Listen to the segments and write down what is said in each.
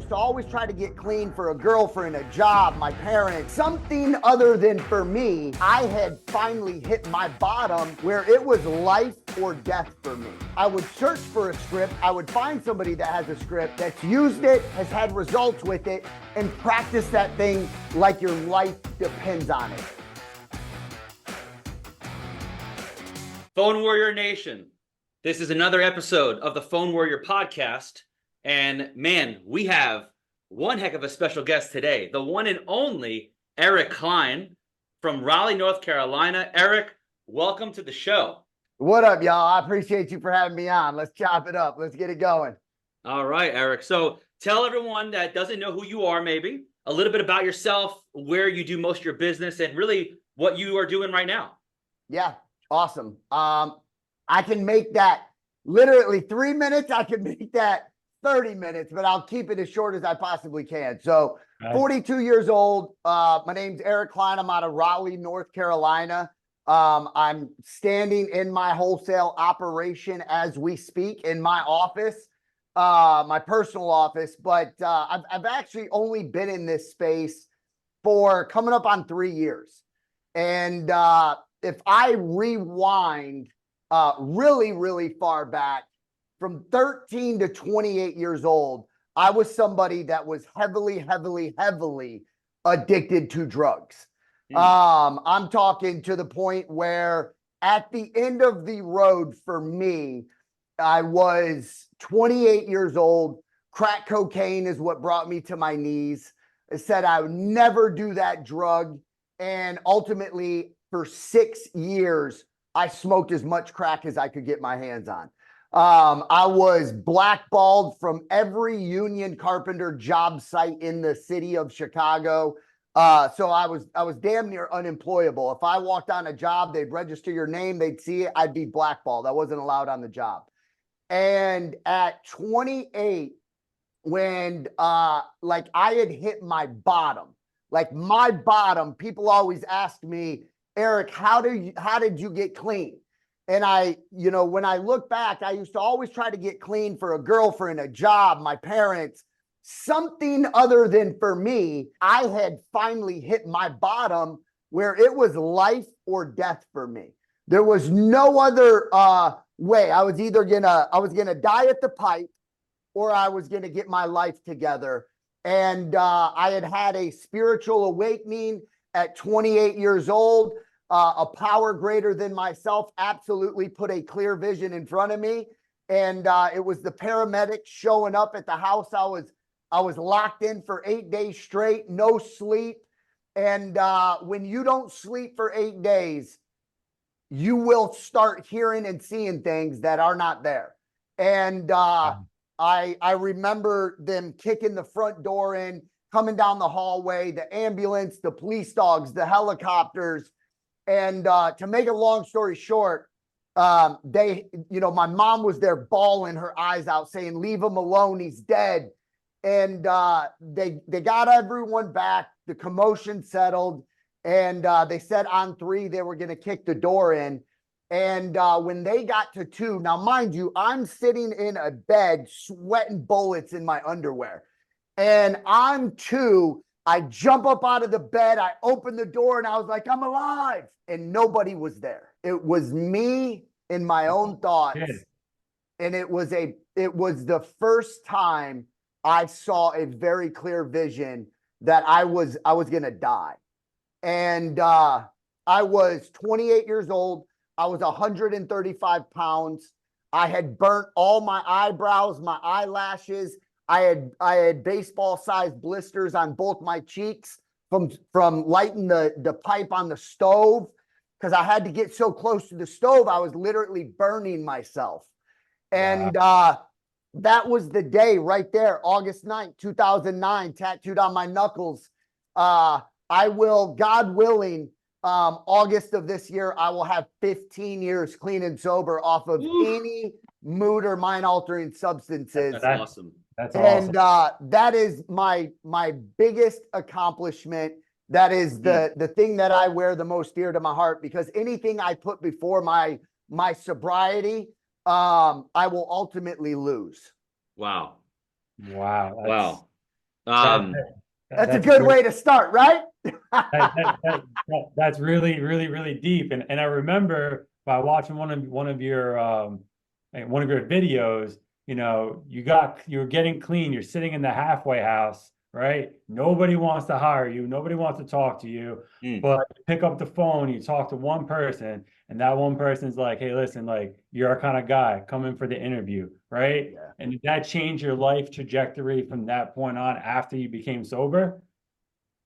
used to always try to get clean for a girlfriend, a job, my parents, something other than for me. I had finally hit my bottom where it was life or death for me. I would search for a script. I would find somebody that has a script that's used it, has had results with it, and practice that thing like your life depends on it. Phone Warrior Nation, this is another episode of the Phone Warrior podcast. And man, we have one heck of a special guest today, the one and only Eric Cline from Raleigh, North Carolina. Eric, welcome to the show. What up, y'all? I appreciate you for having me on. Let's chop it up. Let's get it going. All right, Eric. So tell everyone that doesn't know who you are, maybe a little bit about yourself, where you do most of your business, and really what you are doing right now. Yeah, awesome. I can make that literally 3 minutes. I can make that 30 minutes, but I'll keep it as short as I possibly can. So 42 years old. My name's Eric Cline. I'm out of Raleigh, North Carolina. I'm standing in my wholesale operation as we speak in my office, my personal office, but I've actually only been in this space for coming up on 3 years. And if I rewind really far back, from 13 to 28 years old, I was somebody that was heavily addicted to drugs. I'm talking to the point where at the end of the road for me, I was 28 years old. Crack cocaine is what brought me to my knees. I said I would never do that drug. And ultimately, for 6 years, I smoked as much crack as I could get my hands on. I was blackballed from every union carpenter job site in the city of Chicago. So I was damn near unemployable. If I walked on a job, they'd register your name, they'd see it, I'd be blackballed. I wasn't allowed on the job. And at 28, when like I had hit my bottom, people always ask me, Eric, how did you get clean? And when I look back, I used to always try to get clean for a girlfriend, a job, my parents, something other than for me. I had finally hit my bottom where it was life or death for me. There was no other way. I was gonna die at the pipe, or I was gonna get my life together. And I had a spiritual awakening at 28 years old. A power greater than myself absolutely put a clear vision in front of me. And it was the paramedics showing up at the house. I was locked in for 8 days straight, no sleep. And when you don't sleep for 8 days, you will start hearing and seeing things that are not there. And I remember them kicking the front door in, coming down the hallway, the ambulance, the police dogs, the helicopters. And to make a long story short, my mom was there bawling her eyes out saying, leave him alone, he's dead. And they got everyone back, the commotion settled, and they said on 3, they were going to kick the door in. And when they got to 2, now mind you, I'm sitting in a bed, sweating bullets in my underwear. And on 2, I jump up out of the bed, I open the door, and I was like, I'm alive. And nobody was there. It was me in my own thoughts. And it was the first time I saw a very clear vision that I was going to die. And I was 28 years old. I was 135 pounds. I had burnt all my eyebrows, my eyelashes. I had baseball-sized blisters on both my cheeks from lighting the pipe on the stove, because I had to get so close to the stove, I was literally burning myself. And that was the day right there, August 9th, 2009, tattooed on my knuckles. I will, God willing, August of this year, I will have 15 years clean and sober off of any mood or mind-altering substances. That's awesome. That's awesome. And that is my biggest accomplishment. That is the thing that I wear the most dear to my heart, because anything I put before my sobriety, I will ultimately lose. Wow. Wow. Wow. That, Um, That's a that's good great. way to start, right? That's really, really, really deep. And I remember by watching one of your videos, you were getting clean, you're sitting in the halfway house, right? Nobody wants to hire you, nobody wants to talk to you, mm, but you pick up the phone, you talk to one person, and that one person's like, hey, listen, like you're our kind of guy, come in for the interview, right? Yeah. And did that change your life trajectory from that point on after you became sober?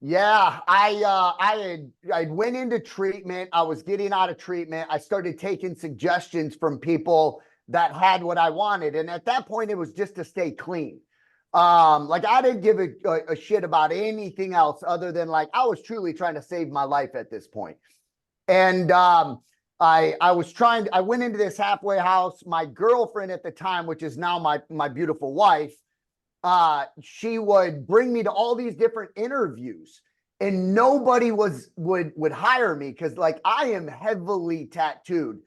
Yeah, I went into treatment. I was getting out of treatment. I started taking suggestions from people that had what I wanted. And at that point, it was just to stay clean. Like I didn't give a shit about anything else other than like I was truly trying to save my life at this point. And I went into this halfway house. My girlfriend at the time, which is now my beautiful wife, she would bring me to all these different interviews and nobody would hire me because like I am heavily tattooed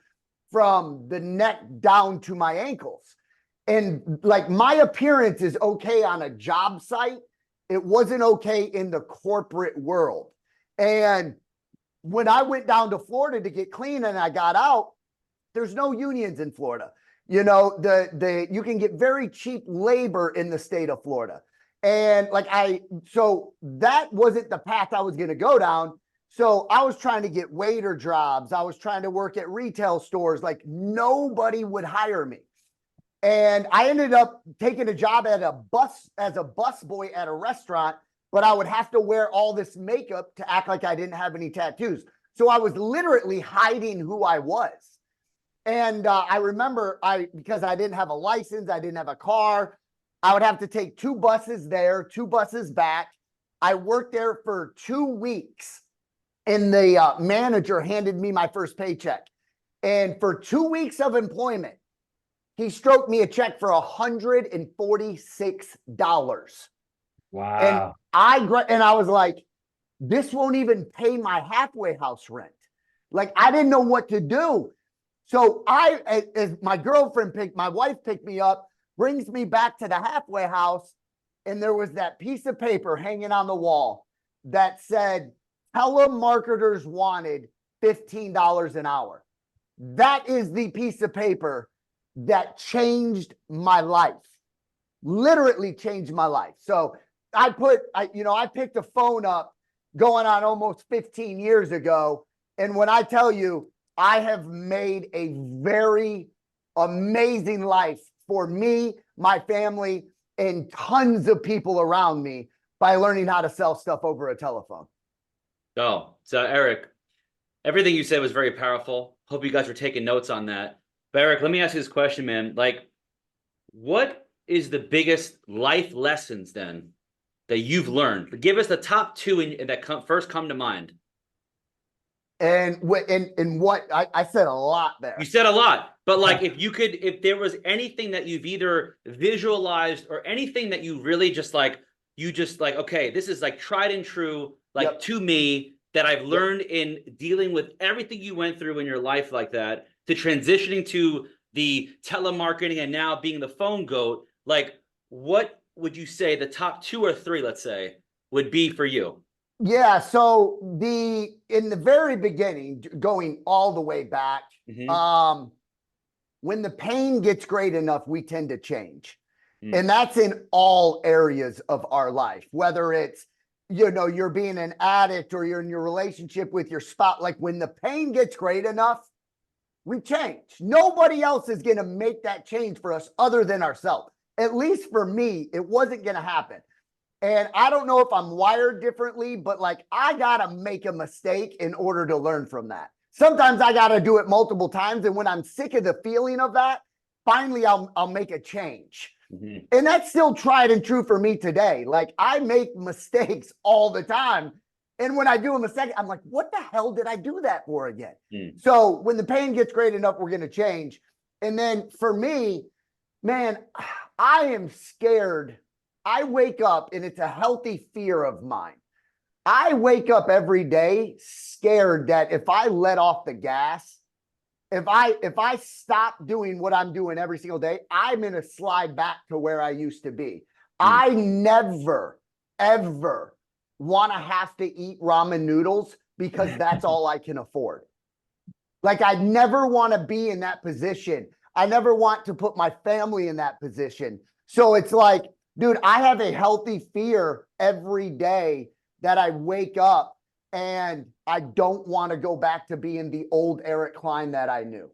from the neck down to my ankles. And like my appearance is okay on a job site. It wasn't okay in the corporate world. And when I went down to Florida to get clean and I got out, there's no unions in Florida. You can get very cheap labor in the state of Florida. And so that wasn't the path I was going to go down. So I was trying to get waiter jobs. I was trying to work at retail stores. Like nobody would hire me. And I ended up taking a job as a bus boy at a restaurant, but I would have to wear all this makeup to act like I didn't have any tattoos. So I was literally hiding who I was. And I remember because I didn't have a license, I didn't have a car, I would have to take 2 buses there, 2 buses back. I worked there for 2 weeks and the manager handed me my first paycheck. And for 2 weeks of employment, he stroked me a check for $146. And Wow. I was like, this won't even pay my halfway house rent. Like I didn't know what to do. So as my my wife picked me up, brings me back to the halfway house, and there was that piece of paper hanging on the wall that said, telemarketers wanted $15 an hour. That is the piece of paper that changed my life, literally changed my life. So I picked a phone up going on almost 15 years ago. And when I tell you, I have made a very amazing life for me, my family, and tons of people around me by learning how to sell stuff over a telephone. oh, so Eric, everything you said was very powerful. Hope you guys were taking notes on that. But Eric, let me ask you this question, man. Like, what is the biggest life lessons then that you've learned? Give us the top 2 that first come to mind. And what I said a lot there. You said a lot, but like if there was anything that you've either visualized or anything that you really just like, okay, this is like tried and true, like Yep. to me that I've learned in dealing with everything you went through in your life like that to transitioning to the telemarketing and now being the phone goat. Like, what would you say the top 2 or 3, let's say, would be for you? Yeah, so in the very beginning, going all the way back, when the pain gets great enough, we tend to change. And that's in all areas of our life, whether it's, you're being an addict or you're in your relationship with your spouse. Like when the pain gets great enough, we change. Nobody else is going to make that change for us other than ourselves. At least for me, it wasn't going to happen. And I don't know if I'm wired differently, but like I got to make a mistake in order to learn from that. Sometimes I got to do it multiple times. And when I'm sick of the feeling of that, finally I'll make a change. And that's still tried and true for me today. Like I make mistakes all the time. And when I do a mistake, I'm like, what the hell did I do that for again? So when the pain gets great enough, we're going to change. And then for me, man, I am scared. I wake up and it's a healthy fear of mine. I wake up every day scared that if I let off the gas, if I stop doing what I'm doing every single day, I'm going to slide back to where I used to be. I never ever want to have to eat ramen noodles because that's all I can afford. Like, I never want to be in that position. I never want to put my family in that position. So it's like, dude, I have a healthy fear every day that I wake up and I don't want to go back to being the old Eric Cline that I knew.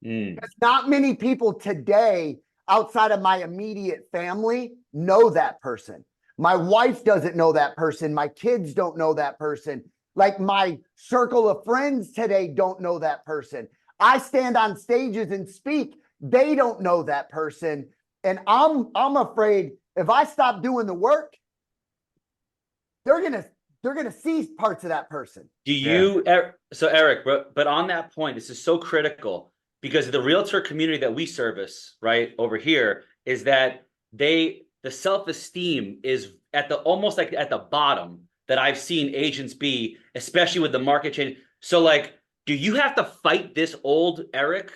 Because not many people today outside of my immediate family know that person. My wife doesn't know that person. My kids don't know that person. Like, my circle of friends today don't know that person. I stand on stages and speak. They don't know that person. And I'm afraid if I stop doing the work, they're gonna see parts of that person. Do you, so Eric, but on that point, this is so critical because the realtor community that we service right over here is that the self-esteem is at the almost like at the bottom that I've seen agents be, especially with the market change. So like, do you have to fight this old Eric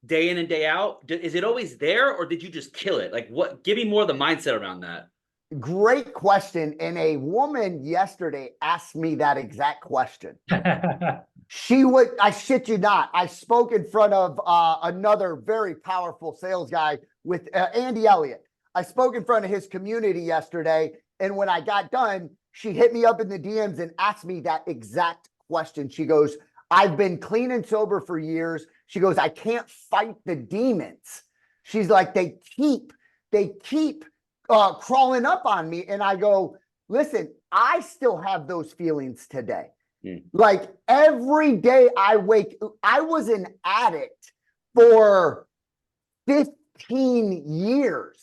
day in and day out? Is it always there, or did you just kill it? Like, what? Give me more of the mindset around that. Great question. And a woman yesterday asked me that exact question. She would, I shit you not, I spoke in front of another very powerful sales guy with Andy Elliott. I spoke in front of his community yesterday. And when I got done, she hit me up in the DMs and asked me that exact question. She goes, I've been clean and sober for years. She goes, I can't fight the demons. She's like, they keep crawling up on me. And I go, listen, I still have those feelings today. Like, every day I was an addict for 15 years.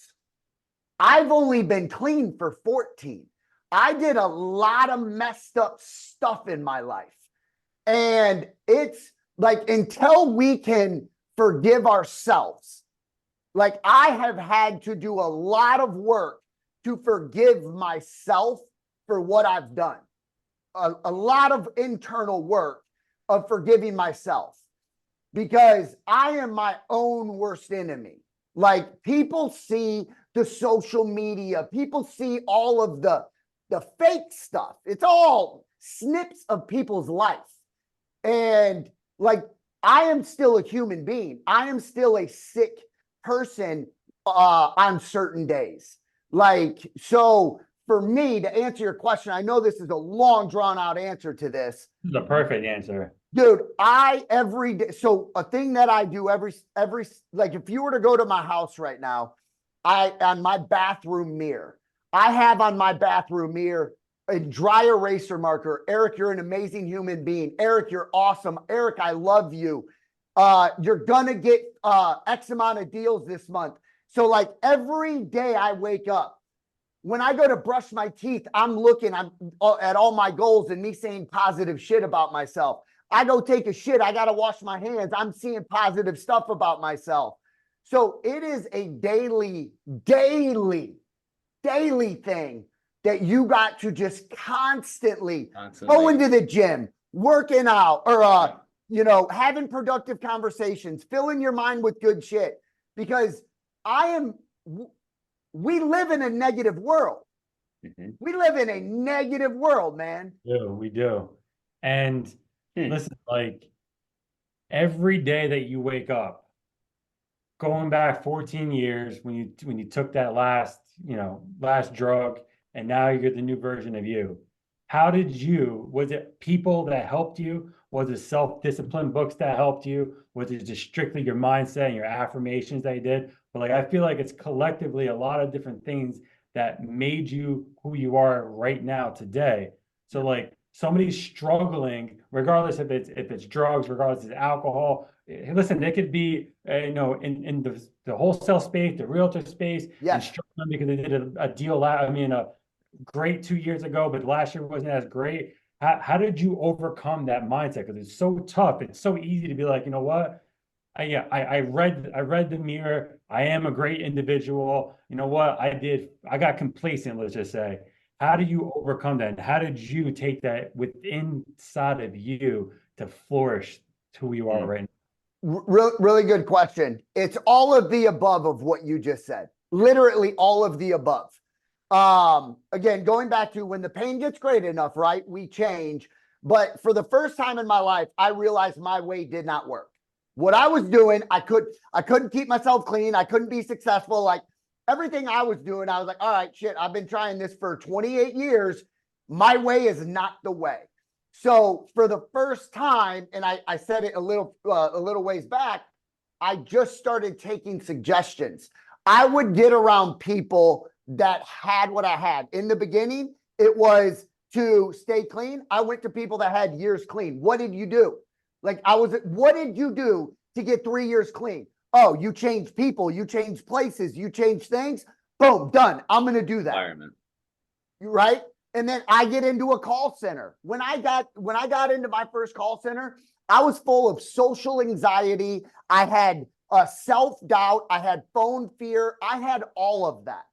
I've only been clean for 14. I did a lot of messed up stuff in my life. And it's like, until we can forgive ourselves, like, I have had to do a lot of work to forgive myself for what I've done. A lot of internal work of forgiving myself, because I am my own worst enemy. Like, people see the social media, people see all of the fake stuff. It's all snips of people's life. And like, I am still a human being. I am still a sick person on certain days. Like, so for me, to answer your question, I know this is a long, drawn out answer to this. The perfect answer. Dude, every day, so a thing that I do every, like, if you were to go to my house right now, on my bathroom mirror, I have on my bathroom mirror a dry eraser marker. Eric, you're an amazing human being. Eric, you're awesome. Eric, I love you. You're gonna get X amount of deals this month. So like, every day I wake up, when I go to brush my teeth, I'm looking at all my goals and me saying positive shit about myself. I go take a shit, I gotta wash my hands, I'm seeing positive stuff about myself. So it is a daily thing that you got to just constantly go into the gym, working out, or having productive conversations, filling your mind with good shit. Because we live in a negative world. We live in a negative world, man. We do. And listen, like, every day that you wake up, going back 14 years when you took that last drug, and now you're the new version of you. Was it people that helped you? Was it self-discipline books that helped you? Was it just strictly your mindset and your affirmations that you did? But like, I feel like it's collectively a lot of different things that made you who you are right now today. So like, somebody's struggling, regardless if it's drugs, regardless if it's alcohol. Listen, they could be, in the wholesale space, the realtor space, and struggling because they did a deal. A great 2 years ago, but last year wasn't as great. How did you overcome that mindset? Because it's so tough. It's so easy to be like, you know what? I read the mirror. I am a great individual. You know what? I got complacent, let's just say. How do you overcome that? And how did you take that inside of you to flourish to who you are right now? Really good question. It's all of the above of what you just said. Literally all of the above. Again, going back to when the pain gets great enough, right? We change. But for the first time in my life, I realized my way did not work. What I was doing, I couldn't keep myself clean. I couldn't be successful. Like everything I was doing, I was like, all right, shit, I've been trying this for 28 years. My way is not the way. So for the first time, and I said it a little ways back, I just started taking suggestions. I would get around people that had what I had. In the beginning, it was to stay clean. I went to people that had years clean. What did you do? What did you do to get 3 years clean? Oh, you changed people, you changed places, you changed things. Boom, done. I'm going to do that. Environment. Right? And then I get into a call center. When I got into my first call center, I was full of social anxiety. I had self-doubt. I had phone fear. I had all of that.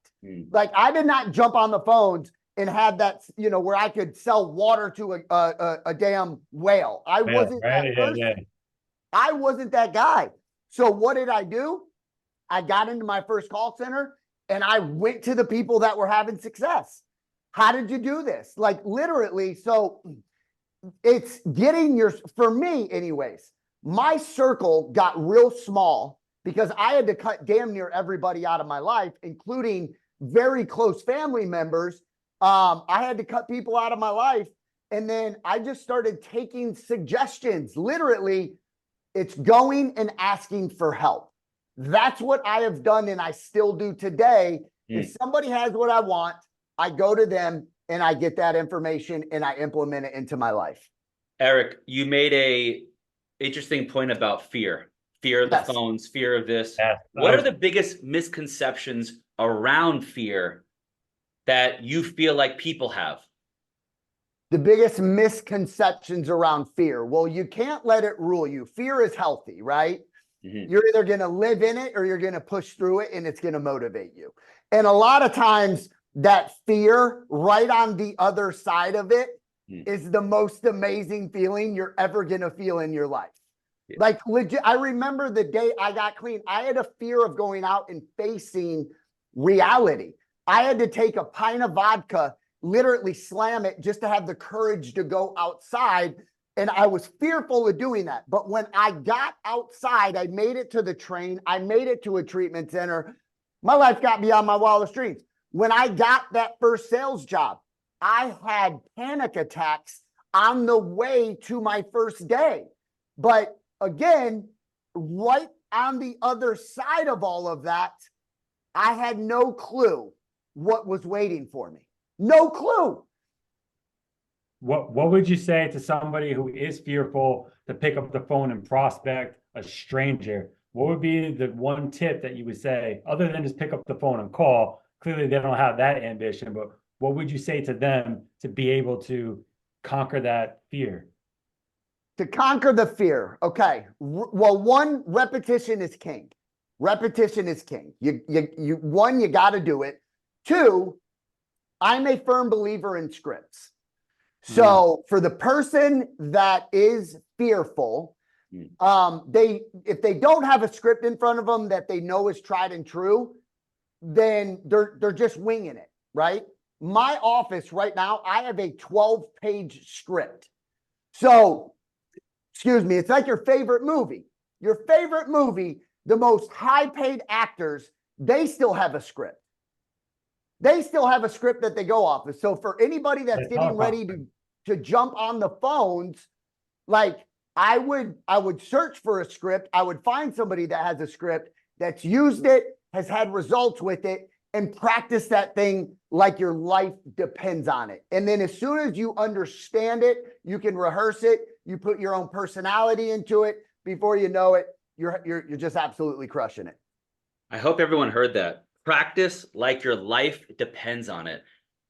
Like I did not jump on the phones and have that, where I could sell water to a damn whale. I wasn't that person. I wasn't that guy. So what did I do? I got into my first call center and I went to the people that were having success. How did you do this? Like literally. So it's for me anyways, my circle got real small because I had to cut damn near everybody out of my life, including very close family members. I had to cut people out of my life. And then I just started taking suggestions. Literally, it's going and asking for help. That's what I have done. And I still do today. If somebody has what I want, I go to them and I get that information and I implement it into my life. Eric, you made a interesting point about fear of the phones, fear of this. What are the biggest misconceptions around fear that you feel like people have? The biggest misconceptions around fear. Well, you can't let it rule you. Fear is healthy, right? You're either going to live in it or you're going to push through it and it's going to motivate you. And a lot of times that fear right on the other side of it is the most amazing feeling you're ever going to feel in your life. Like legit, I remember the day I got clean, I had a fear of going out and facing reality. I had to take a pint of vodka, literally slam it just to have the courage to go outside. And I was fearful of doing that. But when I got outside, I made it to the train. I made it to a treatment center. My life got beyond my wildest dreams. When I got that first sales job, I had panic attacks on the way to my first day. But again, right on the other side of all of that, I had no clue what was waiting for me. No clue. What would you say to somebody who is fearful to pick up the phone and prospect a stranger? What would be the one tip that you would say, other than just pick up the phone and call? Clearly, they don't have that ambition, but what would you say to them to be able to conquer that fear? To conquer the fear. Okay. Well, one, repetition is king. Repetition is king. You got to do it. Two, I'm a firm believer in scripts. So for the person that is fearful, if they don't have a script in front of them that they know is tried and true, then they're just winging it, right? My office right now, I have a 12-page script. So, excuse me, it's like your favorite movie. Your favorite movie, the most high-paid actors, they still have a script. They still have a script that they go off of. So for anybody that's getting ready to jump on the phones, like I would search for a script. I would find somebody that has a script that's used it, has had results with it, and practice that thing like your life depends on it. And then as soon as you understand it, you can rehearse it. You put your own personality into it. Before you know it, you're just absolutely crushing it. I hope everyone heard that. Practice like your life depends on it.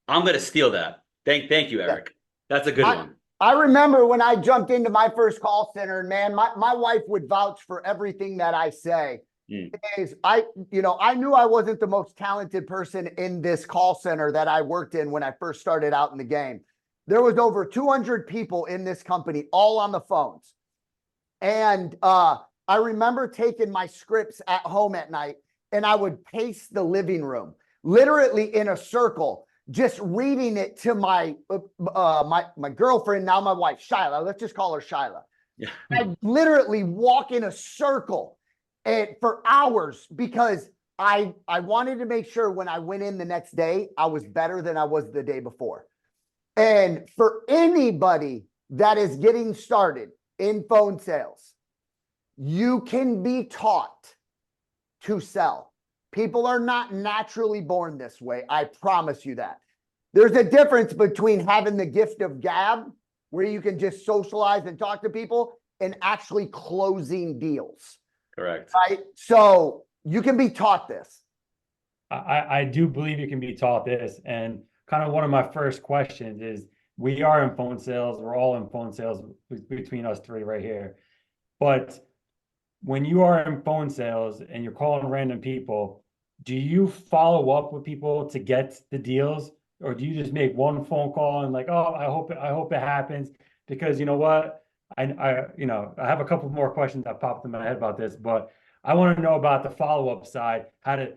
I'm going to steal that. Thank you, Eric. That's a good one. I remember when I jumped into my first call center, man, my wife would vouch for everything that I say. I knew I wasn't the most talented person in this call center that I worked in when I first started out in the game. There was over 200 people in this company, all on the phones. And I remember taking my scripts at home at night and I would pace the living room. literally in a circle, just reading it to my girlfriend, now my wife, Shyla. Let's just call her Shyla. Yeah. I literally walk in a circle for hours because I wanted to make sure when I went in the next day, I was better than I was the day before. And for anybody that is getting started in phone sales, you can be taught to sell. People are not naturally born this way. I promise you that. There's a difference between having the gift of gab, where you can just socialize and talk to people, and actually closing deals. Correct. Right? So you can be taught this. I do believe you can be taught this. And kind of one of my first questions is, we are in phone sales. We're all in phone sales between us three right here. But when you are in phone sales and you're calling random people, do you follow up with people to get the deals? Or do you just make one phone call and like, oh, I hope it happens? Because you know what? I have a couple more questions that popped in my head about this, but I want to know about the follow-up side, how to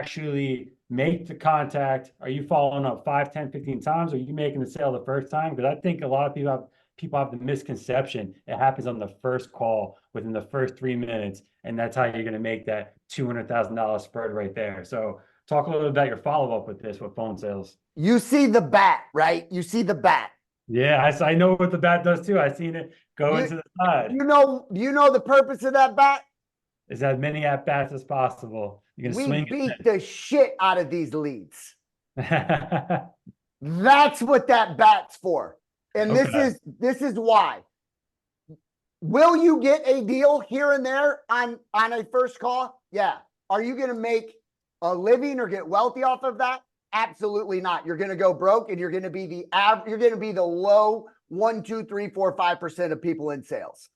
actually make the contact. Are you following up 5, 10, 15 times? Or are you making the sale the first time? Because I think a lot of people have the misconception it happens on the first call within the first 3 minutes, and that's how you're going to make that $200,000 spread right there. So talk a little bit about your follow-up with this with phone sales. You see the bat, right? You see the bat. Yeah, I know what the bat does too. I've seen it go into the side. You know the purpose of that bat? Is as many at bats as possible. You're gonna We swing beat the shit out of these leads. it. That's what that bat's for. And Okay. this is why. Will you get a deal here and there on a first call? Yeah. Are you going to make a living or get wealthy off of that? Absolutely not. You're going to go broke, and you're going to be the low 1, 2, 3, 4, 5% of people in sales.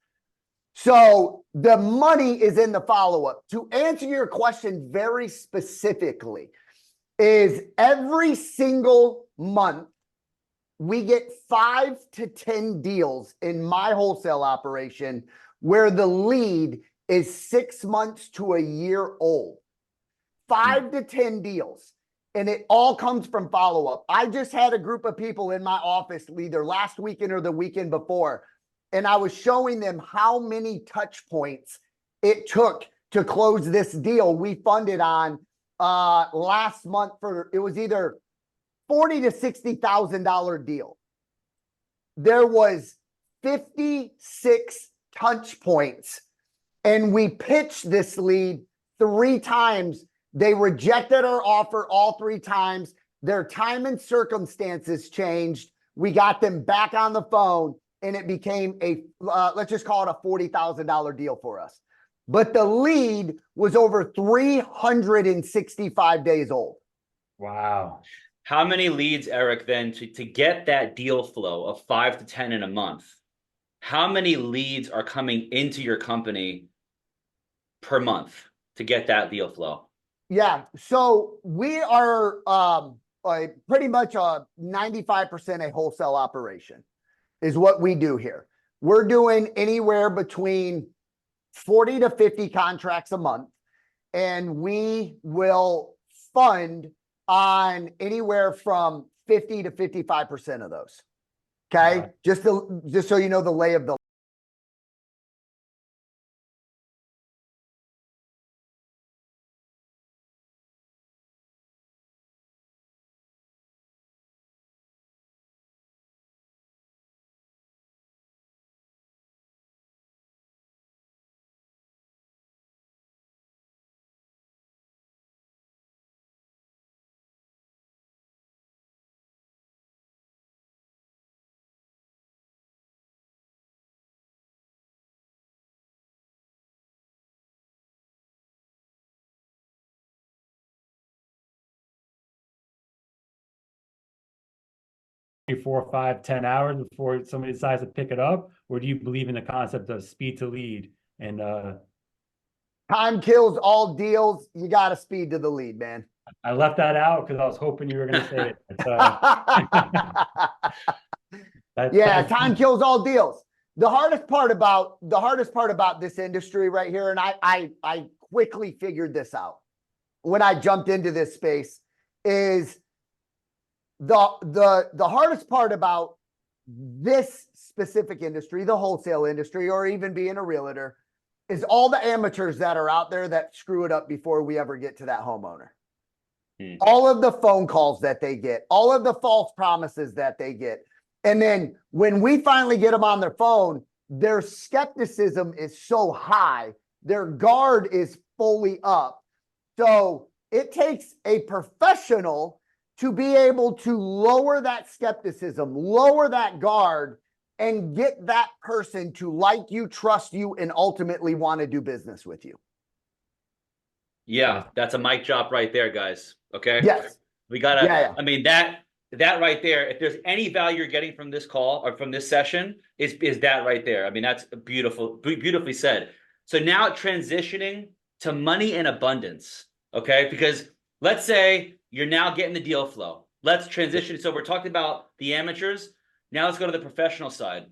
So the money is in the follow-up. To answer your question very specifically, is every single month we get 5 to 10 deals in my wholesale operation where the lead is 6 months to a year old. 5 to 10 deals. And it all comes from follow-up. I just had a group of people in my office either last weekend or the weekend before, and I was showing them how many touch points it took to close this deal we funded on last month. It was either $40,000 to $60,000 deal. There was 56 touch points, and we pitched this lead 3 times. They rejected our offer all 3 times. Their time and circumstances changed. We got them back on the phone, and it became let's just call it a $40,000 deal for us. But the lead was over 365 days old. Wow. How many leads, Eric, then to get that deal flow of 5 to 10 in a month? How many leads are coming into your company per month to get that deal flow? Yeah. So we are pretty much a 95% a wholesale operation is what we do here. We're doing anywhere between 40 to 50 contracts a month, and we will fund on anywhere from 50 to 55% of those. Okay. Wow. Just so you know the lay of the Four, 5, 10 hours before somebody decides to pick it up? Or do you believe in the concept of speed to lead? And time kills all deals. You got to speed to the lead, man. I left that out because I was hoping you were going to say it. Yeah, time kills all deals. The hardest part about this industry right here, and I quickly figured this out when I jumped into this space, is the hardest part about this specific industry, the wholesale industry, or even being a realtor, is all the amateurs that are out there that screw it up before we ever get to that homeowner. All of the phone calls that they get, all of the false promises that they get. And then when we finally get them on their phone, their skepticism is so high, their guard is fully up. So it takes a professional to be able to lower that skepticism, lower that guard, and get that person to like you, trust you, and ultimately want to do business with you. Yeah, that's a mic drop right there, guys. Okay. Yes. We gotta, Yeah. I mean, that right there, if there's any value you're getting from this call or from this session, is that right there. I mean, that's beautifully said. So now transitioning to money in abundance. Okay. Because let's say you're now getting the deal flow. Let's transition. So we're talking about the amateurs. Now let's go to the professional side.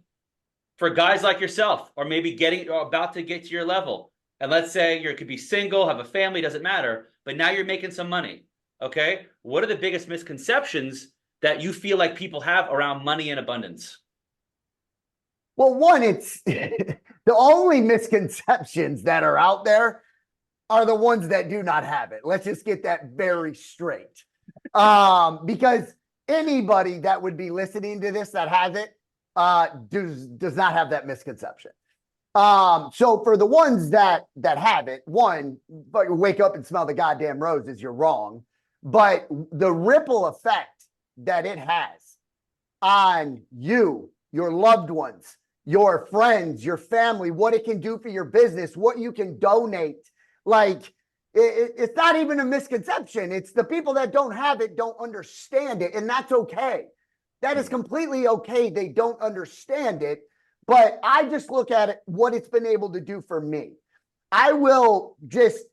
For guys like yourself, or maybe getting or about to get to your level. And let's say you could be single, have a family, doesn't matter, but now you're making some money. Okay. What are the biggest misconceptions that you feel like people have around money and abundance? Well, one, it's the only misconceptions that are out there are the ones that do not have it. Let's just get that very straight. Because anybody that would be listening to this that has it does not have that misconception. So for the ones that have it, one, but you wake up and smell the goddamn roses, you're wrong. But the ripple effect that it has on you, your loved ones, your friends, your family, what it can do for your business, what you can donate, like it's not even a misconception. It's the people that don't have it don't understand it, and that's okay. That is completely okay. They don't understand it. But I just look at it, what it's been able to do for me. I will just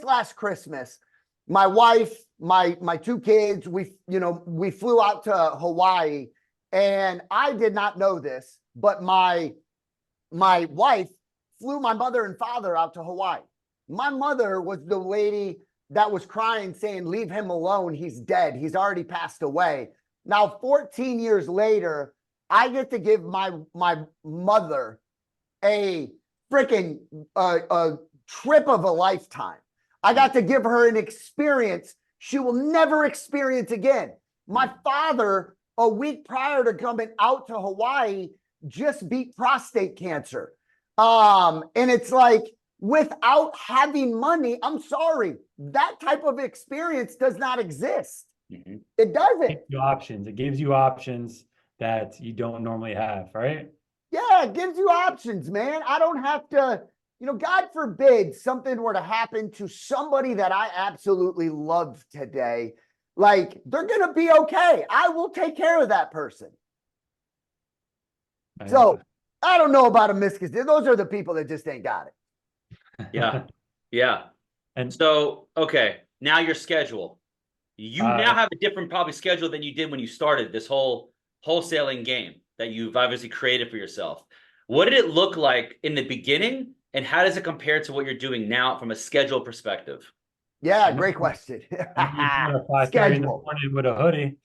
last Christmas, my wife, my two kids, we flew out to Hawaii, and I did not know this, but my wife flew my mother and father out to Hawaii. My mother was the lady that was crying, saying, "Leave him alone. He's dead. He's already passed away." Now, 14 years later, I get to give my mother a freaking trip of a lifetime. I got to give her an experience she will never experience again. My father, a week prior to coming out to Hawaii, just beat prostate cancer. And it's like, without having money, I'm sorry, that type of experience does not exist. It doesn't. It gives you options that you don't normally have, right? Yeah, it gives you options, man. I don't have to, God forbid something were to happen to somebody that I absolutely love today. Like, they're going to be okay. I will take care of that person. So I don't know about a misconception. Those are the people that just ain't got it. Yeah. Yeah. And so, okay, now your schedule. You now have a different probably schedule than you did when you started this whole wholesaling game that you've obviously created for yourself. What did it look like in the beginning, and how does it compare to what you're doing now from a schedule perspective? Yeah, great question. Schedule with a hoodie.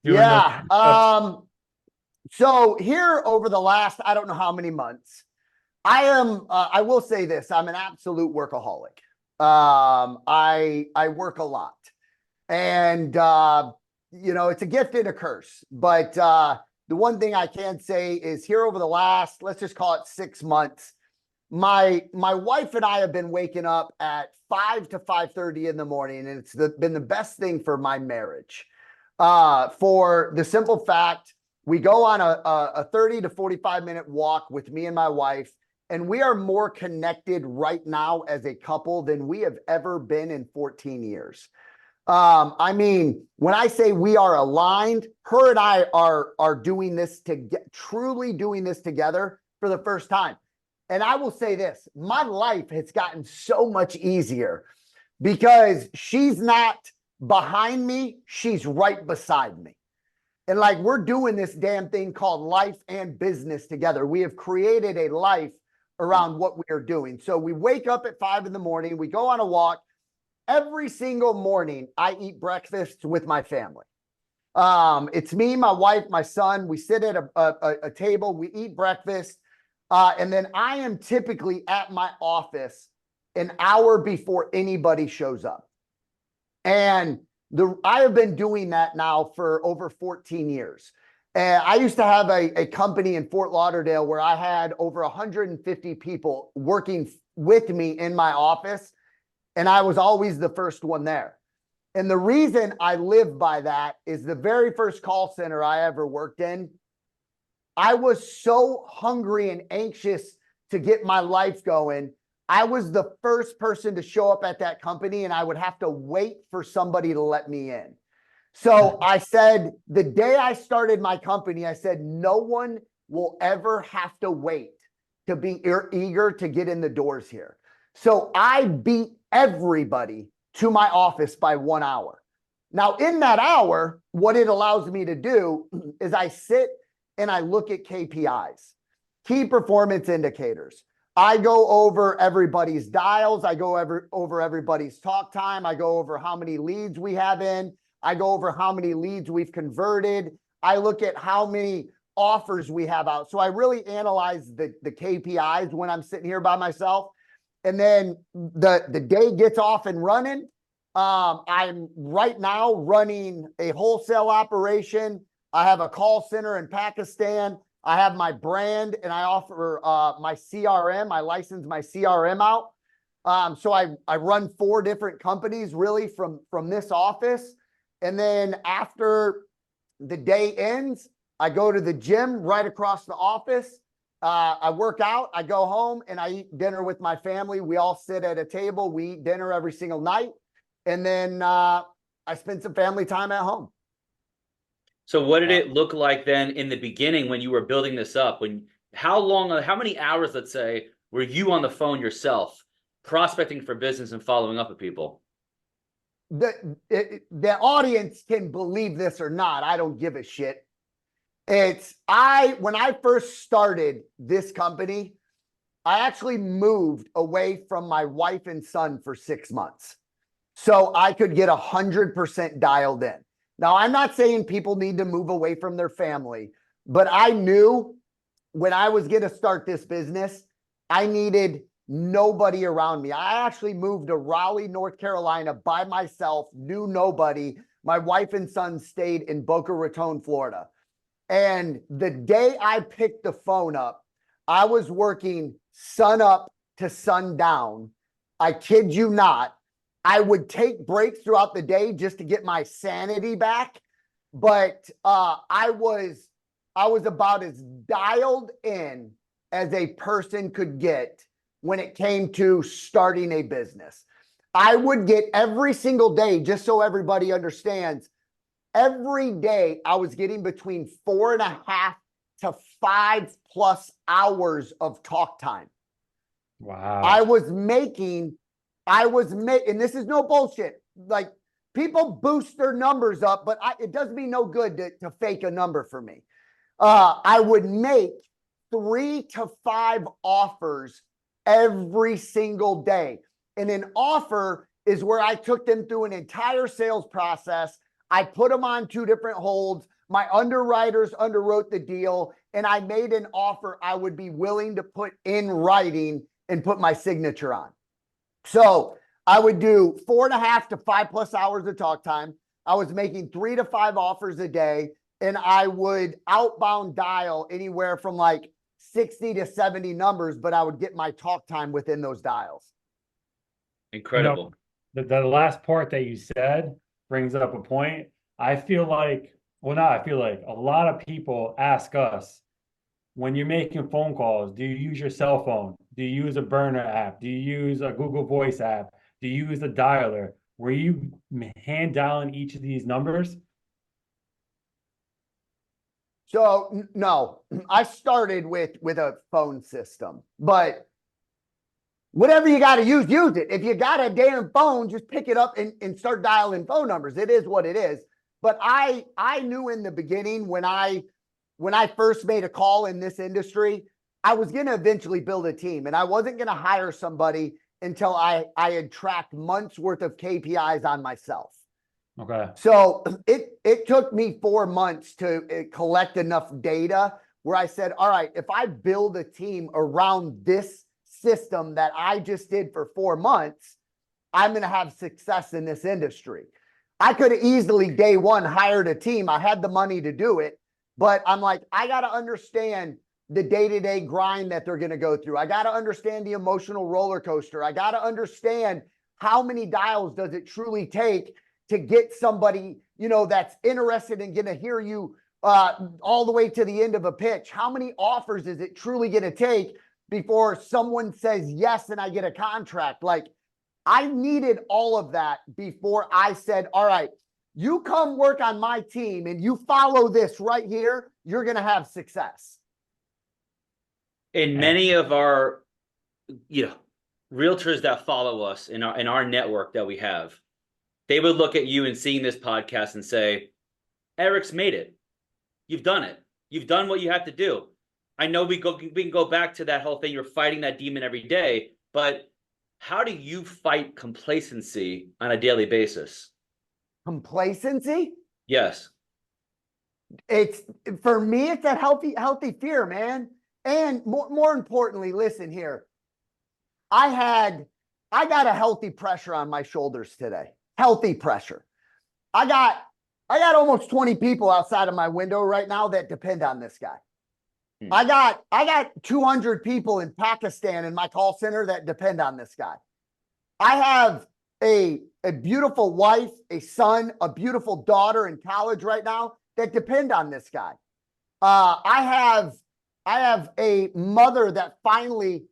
Yeah. So here over the last, I don't know how many months, I will say this, I'm an absolute workaholic. I work a lot, and it's a gift and a curse. But the one thing I can say is here over the last, let's just call it 6 months, my wife and I have been waking up at 5 to 5:30 in the morning, and it's been the best thing for my marriage. For the simple fact, we go on a 30 to 45-minute walk with me and my wife, and we are more connected right now as a couple than we have ever been in 14 years. I mean, when I say we are aligned, her and I are doing this truly doing this together for the first time. And I will say this, my life has gotten so much easier because she's not behind me, she's right beside me. And like, we're doing this damn thing called life and business together. We have created a life around what we are doing. So we wake up at 5 in the morning, we go on a walk. every single morning I eat breakfast with my family. It's me, my wife, my son. We sit at a table, we eat breakfast, and then I am typically at my office an hour before anybody shows up. And I have been doing that now for over 14 years. And I used to have a company in Fort Lauderdale where I had over 150 people working with me in my office, and I was always the first one there. And the reason I live by that is the very first call center I ever worked in, I was so hungry and anxious to get my life going. I was the first person to show up at that company, and I would have to wait for somebody to let me in. So I said, the day I started my company, I said, no one will ever have to wait to be eager to get in the doors here. So I beat everybody to my office by 1 hour. Now, in that hour, what it allows me to do is I sit and I look at KPIs, key performance indicators. I go over everybody's dials. I go over everybody's talk time. I go over how many leads we have in. I go over how many leads we've converted. I look at how many offers we have out. So I really analyze the KPIs when I'm sitting here by myself. And then the day gets off and running. I'm right now running a wholesale operation. I have a call center in Pakistan. I have my brand, and I offer my CRM. I license my CRM out. So I run 4 different companies really from this office. And then after the day ends, I go to the gym right across the office. I work out, I go home, and I eat dinner with my family. We all sit at a table. We eat dinner every single night. And then I spend some family time at home. So what did it look like then in the beginning when you were building this up? How many hours, let's say, were you on the phone yourself, prospecting for business and following up with people? The audience can believe this or not. I don't give a shit. When I first started this company, I actually moved away from my wife and son for 6 months so I could get 100% dialed in. Now, I'm not saying people need to move away from their family, but I knew when I was going to start this business, I needed nobody around me. I actually moved to Raleigh, North Carolina by myself, knew nobody. My wife and son stayed in Boca Raton, Florida. And the day I picked the phone up, I was working sun up to sundown. I kid you not. I would take breaks throughout the day just to get my sanity back. But I was about as dialed in as a person could get when it came to starting a business. I would get every single day, just so everybody understands, every day I was getting between 4.5 to 5+ hours of talk time. Wow. I was making, and this is no bullshit. Like, people boost their numbers up, but it does me no good to fake a number for me. I would make 3 to 5 offers every single day. And an offer is where I took them through an entire sales process. I put them on 2 different holds. My underwriters underwrote the deal, and I made an offer I would be willing to put in writing and put my signature on. So I would do 4.5 to 5+ hours of talk time. I was making 3 to 5 offers a day, and I would outbound dial anywhere from like 60 to 70 numbers, but I would get my talk time within those dials. Incredible. The last part that you said brings up a point. I feel like a lot of people ask us, when you're making phone calls, do you use your cell phone? Do you use a burner app? Do you use a Google Voice app? Do you use a dialer? Were you hand dialing each of these numbers? So no, I started with a phone system, but whatever you got to use it. If you got a damn phone, just pick it up and start dialing phone numbers. It is what it is. But I knew in the beginning when I first made a call in this industry, I was going to eventually build a team, and I wasn't going to hire somebody until I had tracked months worth of KPIs on myself. Okay. So it took me 4 months to collect enough data where I said, all right, if I build a team around this system that I just did for 4 months, I'm going to have success in this industry. I could have easily day one hired a team. I had the money to do it, but I'm like, I got to understand the day-to-day grind that they're going to go through. I got to understand the emotional roller coaster. I got to understand how many dials does it truly take to get somebody, you know, that's interested and going to hear you all the way to the end of a pitch. How many offers is it truly going to take before someone says yes and I get a contract? Like, I needed all of that before I said, all right, you come work on my team and you follow this right here, you're going to have success. In many of our, realtors that follow us in our network that we have, they would look at you and seeing this podcast and say, Eric's made it. You've done it. You've done what you have to do. I know we can go back to that whole thing. You're fighting that demon every day, but how do you fight complacency on a daily basis? Complacency? Yes. It's, for me, it's a healthy fear, man. And more importantly, listen here. I got a healthy pressure on my shoulders today. Healthy pressure. I got almost 20 people outside of my window right now that depend on this guy. I got 200 people in Pakistan in my call center that depend on this guy. I have a beautiful wife, a son, a beautiful daughter in college right now that depend on this guy. I have a mother that finally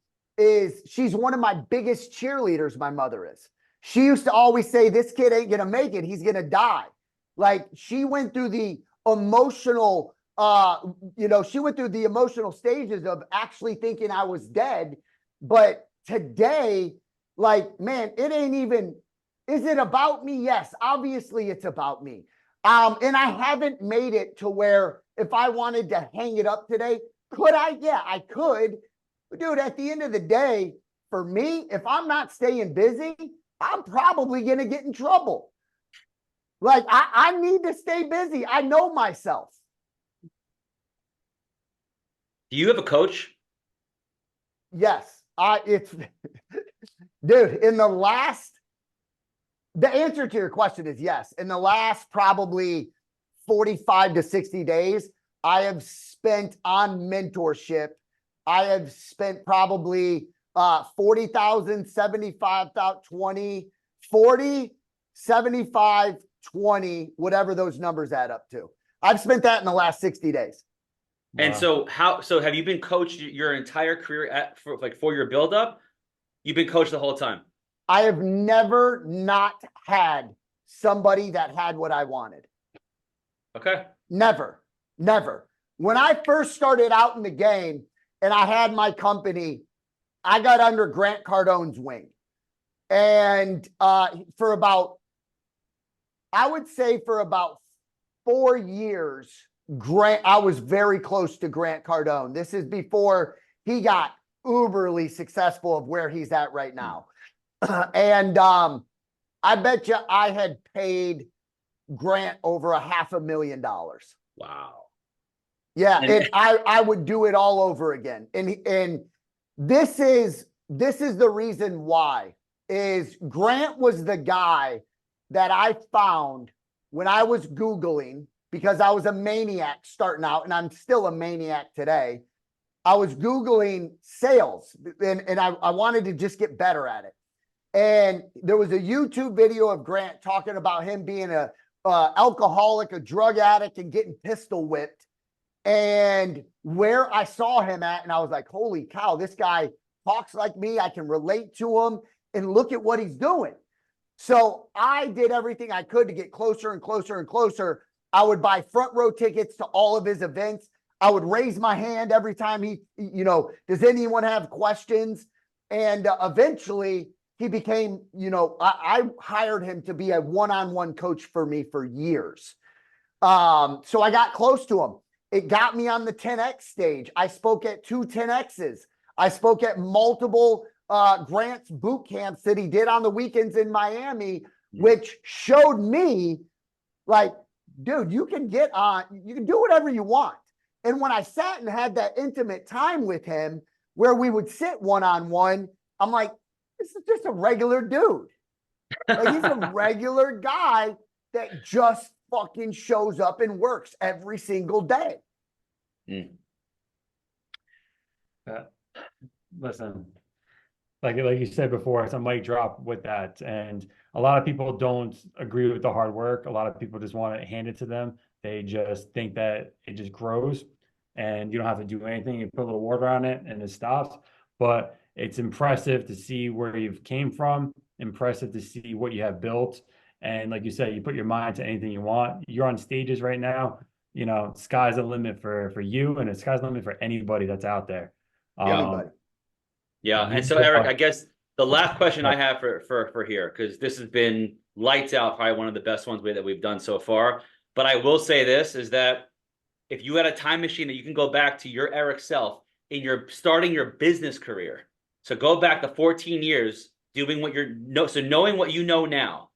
she's one of my biggest cheerleaders. My mother is. She used to always say, this kid ain't going to make it. He's going to die. Like, she went through the emotional, she went through the emotional stages of actually thinking I was dead. But today, like, man, it ain't even, is it about me? Yes, obviously it's about me. And I haven't made it to where if I wanted to hang it up today, could I? Yeah, I could. But dude, at the end of the day, for me, if I'm not staying busy, I'm probably going to get in trouble. Like, I need to stay busy. I know myself. Do you have a coach? Yes. Dude, the answer to your question is yes. In the last probably 45 to 60 days, I have spent on mentorship. I have spent probably 40,000, 75,000, 20, 40, 75, 20, whatever those numbers add up to. I've spent that in the last 60 days. Wow. And so have you been coached your entire career for your buildup? You've been coached the whole time. I have never not had somebody that had what I wanted. Okay. Never. When I first started out in the game and I had my company, I got under Grant Cardone's wing. And for about 4 years, I was very close to Grant Cardone. This is before he got uberly successful of where he's at right now. And I bet you I had paid Grant over $500,000. Wow. Yeah, and I would do it all over again. And this is the reason why is Grant was the guy that I found when I was Googling, because I was a maniac starting out, and I'm still a maniac today. I was Googling sales, and I wanted to just get better at it. And there was a YouTube video of Grant talking about him being a alcoholic, a drug addict, and getting pistol whipped. And where I saw him at, and I was like, holy cow, this guy talks like me. I can relate to him, and look at what he's doing. So I did everything I could to get closer and closer and closer. I would buy front row tickets to all of his events. I would raise my hand every time does anyone have questions? And eventually he became, I hired him to be a one-on-one coach for me for years. So I got close to him. It got me on the 10X stage. I spoke at 2 10Xs. I spoke at multiple Grant's boot camps that he did on the weekends in Miami, which showed me like, dude, you can get on, you can do whatever you want. And when I sat and had that intimate time with him where we would sit one-on-one, I'm like, this is just a regular dude. Like, he's a regular guy that just fucking shows up and works every single day. Listen, like you said before, it's a mic drop with that. And a lot of people don't agree with the hard work. A lot of people just want it handed to them. They just think that it just grows and you don't have to do anything. You put a little water on it and it stops. But it's impressive to see where you've came from, impressive to see what you have built. And like you said, you put your mind to anything you want. You're on stages right now. You know, sky's the limit for you, and the sky's the limit for anybody that's out there. Yeah. And so, Eric, I guess the last question I have for here, because this has been lights out, probably one of the best ones that we've done so far. But I will say this is that if you had a time machine that you can go back to your Eric self in your starting your business career. So go back to 14 years doing what knowing what you know now,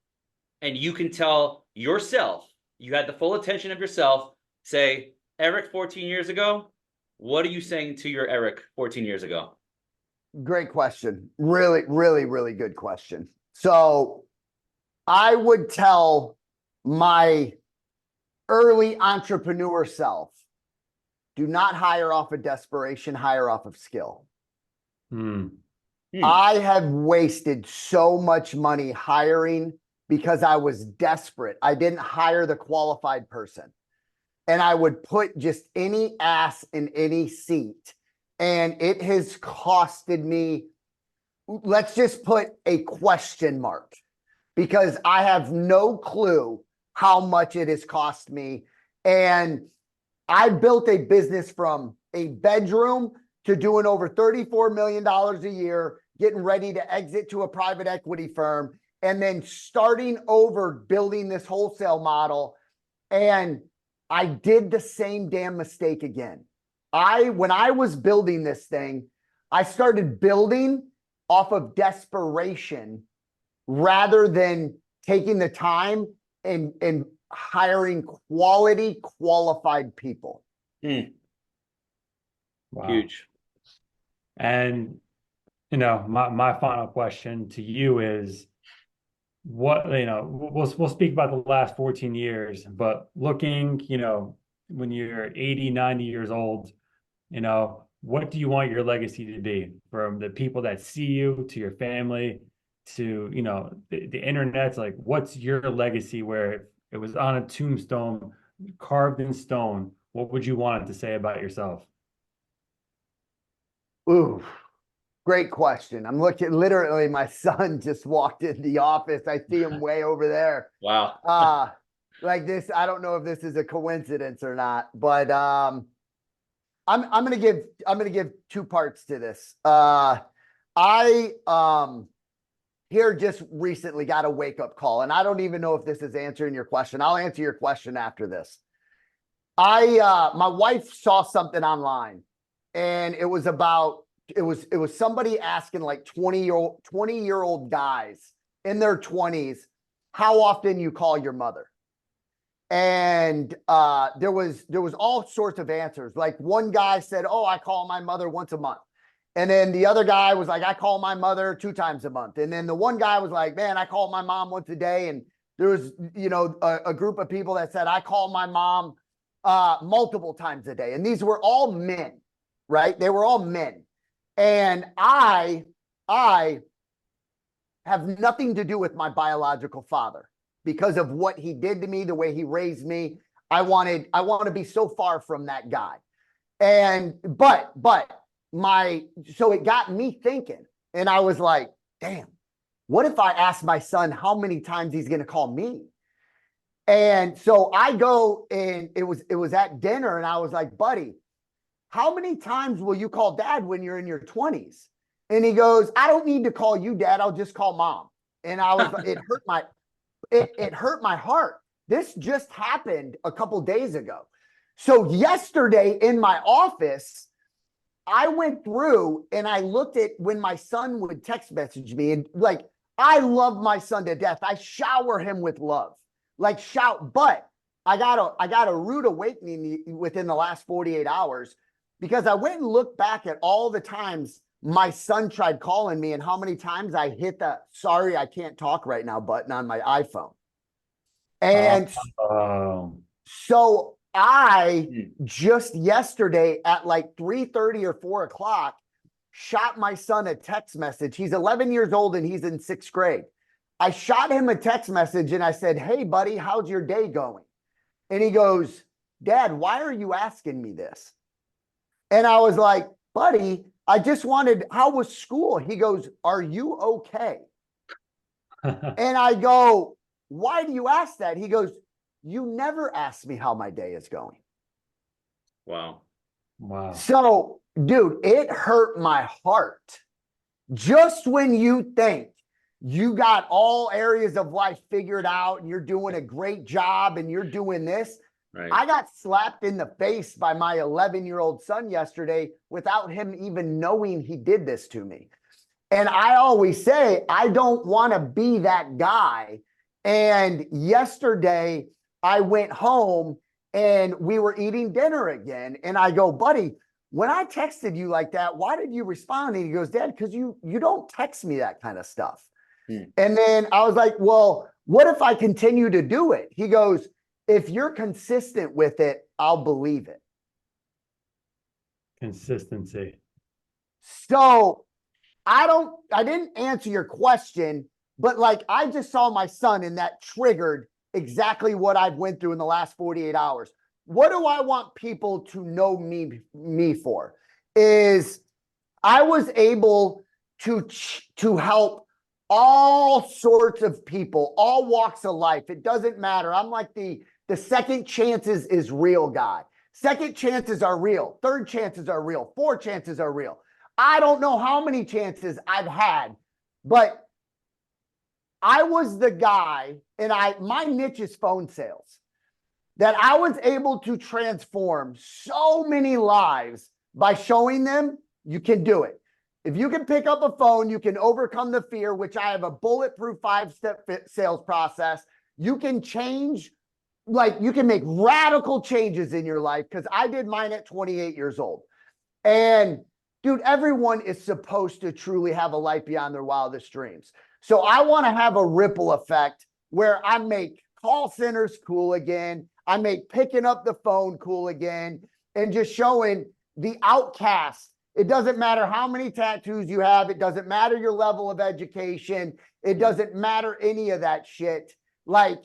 and you can tell yourself, you had the full attention of yourself, say, Eric 14 years ago, what are you saying to your Eric 14 years ago? Great question. Really, really, really good question. So I would tell my early entrepreneur self, do not hire off of desperation, hire off of skill. I have wasted so much money hiring because I was desperate. I didn't hire the qualified person. And I would put just any ass in any seat. And it has costed me, let's just put a question mark, because I have no clue how much it has cost me. And I built a business from a bedroom to doing over $34 million a year, getting ready to exit to a private equity firm, and then starting over building this wholesale model. And I did the same damn mistake again. When I was building this thing, I started building off of desperation rather than taking the time and hiring quality, qualified people. Wow. Huge. And, you know, my final question to you is, what, you know, we'll speak about the last 14 years, but looking, you know, when you're 80, 90 years old, you know, what do you want your legacy to be, from the people that see you, to your family, to, you know, the internet's like, what's your legacy? Where it was on a tombstone, carved in stone, what would you want it to say about yourself? Ooh, great question. I'm looking, literally, my son just walked in the office. I see him way over there. Wow. Like this, I don't know if this is a coincidence or not, but I'm gonna give two parts to this. I here just recently got a wake-up call, and I don't even know if this is answering your question. I'll answer your question after this. My wife saw something online, and it was somebody asking like 20-year-old guys in their 20s how often you call your mother. And there was all sorts of answers. Like, one guy said, oh, I call my mother once a month. And then the other guy was like, I call my mother 2 times a month. And then the one guy was like, man, I call my mom once a day. And there was, you know, a group of people that said, I call my mom multiple times a day. And these were all men, right? They were all men. And I have nothing to do with my biological father because of what he did to me, the way he raised me. I want to be so far from that guy. And, so it got me thinking, and I was like, damn, what if I ask my son how many times he's going to call me? And so I go, and it was at dinner, and I was like, buddy, how many times will you call dad when you're in your 20s? And he goes, I don't need to call you dad. I'll just call mom. And I was, it hurt my heart. This just happened a couple days ago. So yesterday in my office, I went through and I looked at when my son would text message me, and like, I love my son to death. I shower him with love, like but I got a rude awakening within the last 48 hours, because I went and looked back at all the times my son tried calling me and how many times I hit the sorry, I can't talk right now button on my iPhone. And so I just yesterday at like 3:30 or 4 o'clock shot my son a text message. He's 11 years old and he's in 6th grade. I shot him a text message and I said, "Hey buddy, how's your day going?" And he goes, "Dad, why are you asking me this?" And I was like, "Buddy, I just wanted, how was school?" He goes, "Are you okay?" And I go, "Why do you ask that?" He goes, "You never ask me how my day is going." Wow. So, dude, it hurt my heart. Just when you think you got all areas of life figured out and you're doing a great job and you're doing this, Right. I got slapped in the face by my 11-year-old son yesterday without him even knowing he did this to me. And I always say, I don't want to be that guy. And yesterday I went home and we were eating dinner again. And I go, "Buddy, when I texted you like that, why did you respond?" And he goes, "Dad, because you don't text me that kind of stuff." And then I was like, "Well, what if I continue to do it?" He goes, "If you're consistent with it, I'll believe it." Consistency. So I didn't answer your question, but like, I just saw my son and that triggered exactly what I've went through in the last 48 hours. What do I want people to know me for? Is I was able to help all sorts of people, all walks of life. It doesn't matter. I'm like the second chances is real guy. Second chances are real. Third chances are real. 4 chances are real. I don't know how many chances I've had, but I was the guy, and my niche is phone sales, that I was able to transform so many lives by showing them you can do it. If you can pick up a phone, you can overcome the fear, which I have a bulletproof 5-step sales process. You can change, like, you can make radical changes in your life, because I did mine at 28 years old. And dude, everyone is supposed to truly have a life beyond their wildest dreams. So I want to have a ripple effect where I make call centers cool again. I make picking up the phone cool again, and just showing the outcast. It doesn't matter how many tattoos you have. It doesn't matter your level of education. It doesn't matter any of that shit. Like,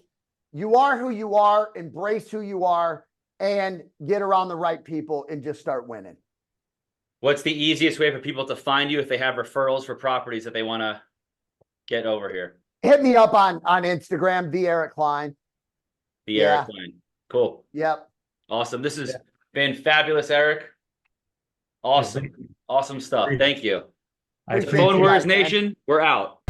you are who you are, embrace who you are, and get around the right people and just start winning. What's the easiest way for people to find you if they have referrals for properties that they want to get over here? Hit me up on Instagram, the Eric Cline. Eric Cline. Cool. Yep. Awesome. This has been fabulous, Eric. Awesome. Awesome stuff. Thank you. I Phone appreciate Warriors it, man. Nation, we're out.